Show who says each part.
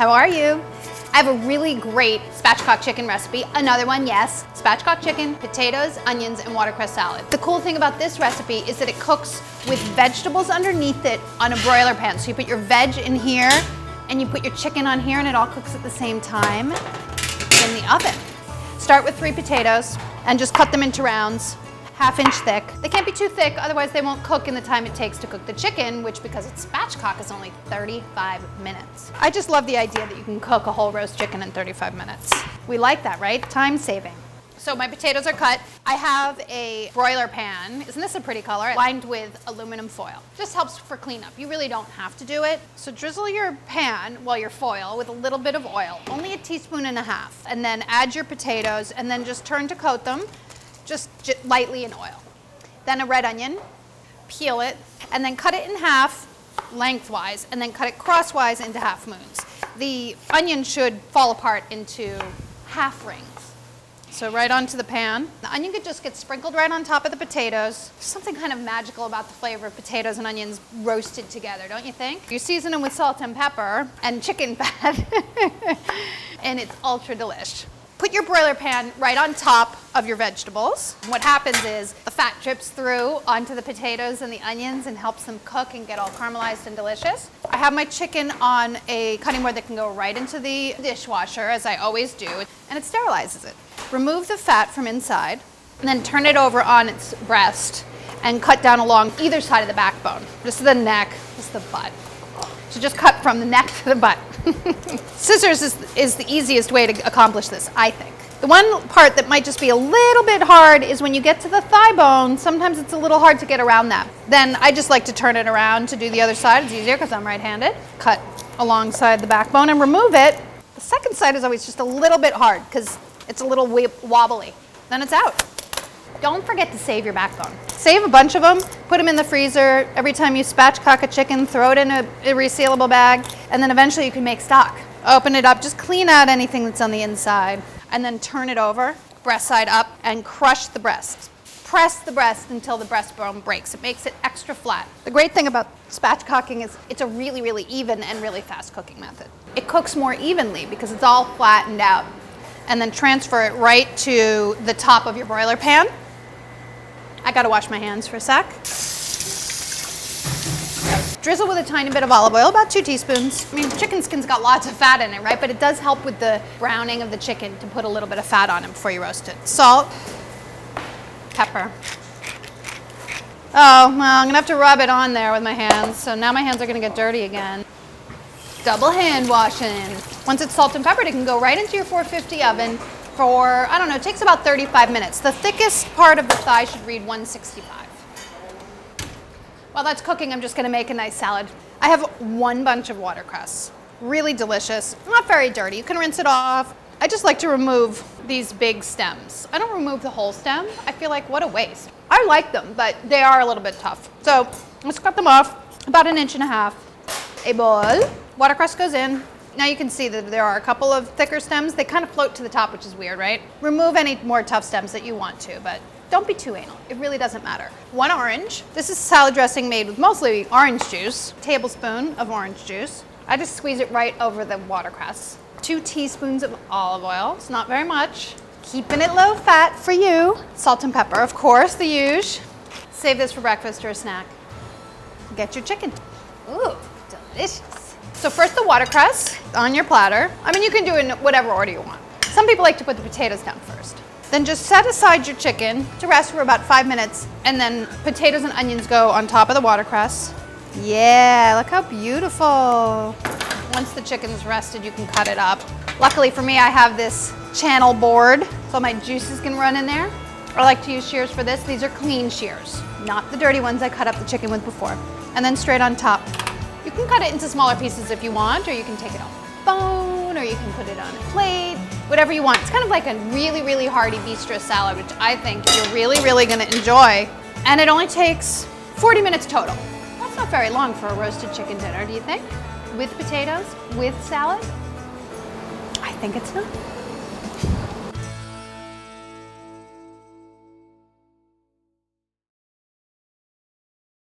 Speaker 1: How are you? I have a really great spatchcocked chicken recipe. Another one, yes. Spatchcocked chicken, potatoes, onions, and watercress salad. The cool thing about this recipe is that it cooks with vegetables underneath it on a broiler pan. So you put your veg in here, and you put your chicken on here, and it all cooks at the same time in the oven. Start with 3 potatoes, and just cut them into rounds, 1/2 inch thick. They can't be too thick, otherwise they won't cook in the time it takes to cook the chicken, which because it's spatchcock is only 35 minutes. I just love the idea that you can cook a whole roast chicken in 35 minutes. We like that, right? Time saving. So my potatoes are cut. I have a broiler pan. Isn't this a pretty color? Lined with aluminum foil. Just helps for cleanup. You really don't have to do it. So drizzle your pan, well, your foil, with a little bit of oil, only 1.5 teaspoons, and then add your potatoes, and then just turn to coat them, just lightly in oil. Then a red onion, peel it, and then cut it in half lengthwise, and then cut it crosswise into half moons. The onion should fall apart into half rings. So right onto the pan. The onion could just get sprinkled right on top of the potatoes. There's something kind of magical about the flavor of potatoes and onions roasted together, don't you think? You season them with salt and pepper and chicken fat, and it's ultra delish. Put your broiler pan right on top of your vegetables. What happens is the fat drips through onto the potatoes and the onions and helps them cook and get all caramelized and delicious. I have my chicken on a cutting board that can go right into the dishwasher, as I always do, and it sterilizes it. Remove the fat from inside, and then turn it over on its breast and cut down along either side of the backbone. Just the neck, just the butt. So just cut from the neck to the butt. Scissors is the easiest way to accomplish this, I think. The one part that might just be a little bit hard is when you get to the thigh bone, sometimes it's a little hard to get around that. Then I just like to turn it around to do the other side. It's easier because I'm right-handed. Cut alongside the backbone and remove it. The second side is always just a little bit hard because it's a little wobbly. Then it's out. Don't forget to save your backbone. Save a bunch of them, put them in the freezer. Every time you spatchcock a chicken, throw it in a resealable bag, and then eventually you can make stock. Open it up, just clean out anything that's on the inside, and then turn it over, breast side up, and crush the breast. Press the breast until the breastbone breaks. It makes it extra flat. The great thing about spatchcocking is it's a really, really even and really fast cooking method. It cooks more evenly because it's all flattened out. And then transfer it right to the top of your broiler pan. I gotta wash my hands for a sec. Drizzle with a tiny bit of olive oil, about 2 teaspoons. I mean, chicken skin's got lots of fat in it, right? But it does help with the browning of the chicken to put a little bit of fat on it before you roast it. Salt, pepper. Oh, well, I'm gonna have to rub it on there with my hands. So now my hands are gonna get dirty again. Double hand washing. Once it's salt and peppered, it can go right into your 450 oven for, I don't know, it takes about 35 minutes. The thickest part of the thigh should read 165. While that's cooking, I'm just gonna make a nice salad. I have 1 bunch of watercress. Really delicious, not very dirty. You can rinse it off. I just like to remove these big stems. I don't remove the whole stem. I feel like, what a waste. I like them, but they are a little bit tough. So let's cut them off, about 1.5 inches. A bowl, watercress goes in. Now you can see that there are a couple of thicker stems. They kind of float to the top, which is weird, right? Remove any more tough stems that you want to, but don't be too anal. It really doesn't matter. 1 orange. This is salad dressing made with mostly orange juice. Tablespoon of orange juice. I just squeeze it right over the watercress. 2 teaspoons of olive oil. It's not very much. Keeping it low fat for you. Salt and pepper, of course, the usual. Save this for breakfast or a snack. Get your chicken. Ooh, delicious. So first the watercress on your platter. I mean, you can do it in whatever order you want. Some people like to put the potatoes down first. Then just set aside your chicken to rest for about 5 minutes, and then potatoes and onions go on top of the watercress. Yeah, look how beautiful. Once the chicken's rested, you can cut it up. Luckily for me, I have this channel board, so my juices can run in there. I like to use shears for this. These are clean shears, not the dirty ones I cut up the chicken with before. And then straight on top. You can cut it into smaller pieces if you want, or you can take it off the bone, or you can put it on a plate, whatever you want. It's kind of like a really, really hearty bistro salad, which I think you're really, really gonna enjoy. And it only takes 40 minutes total. That's not very long for a roasted chicken dinner, do you think? With potatoes, with salad? I think it's not.